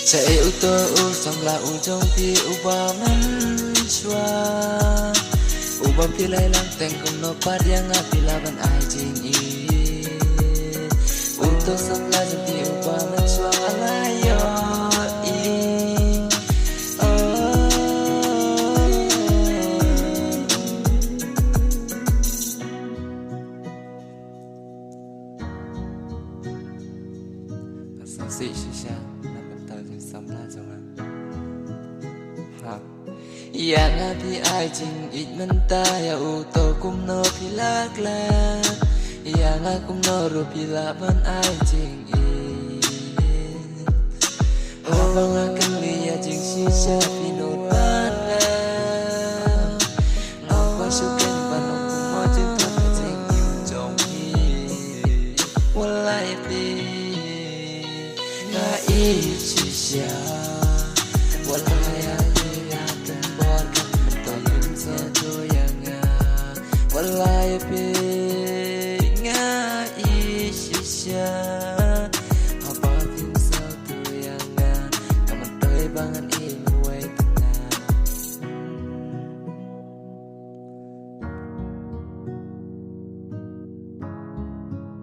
Chạy yêu tơ u xong là u trong thì u ba man chua u bam pi lai lang teng kum no pa dia nga pi la ban ai jing i u to xong là trong thì u ba man chua ala yo Sao xị xì xa nằm bên tờ thì xong là trong yang ati ai jing it menta ya u to kum no pilak la yang akum no ru pila ban ai jing i o bang akan liya jing si sha pinot ban la no pa suken ban no kum mo jing to jing yu jong i walai pi na i chi sha walai Walai pe nga isisya apa tim sa tu yang nga kaman toy bangan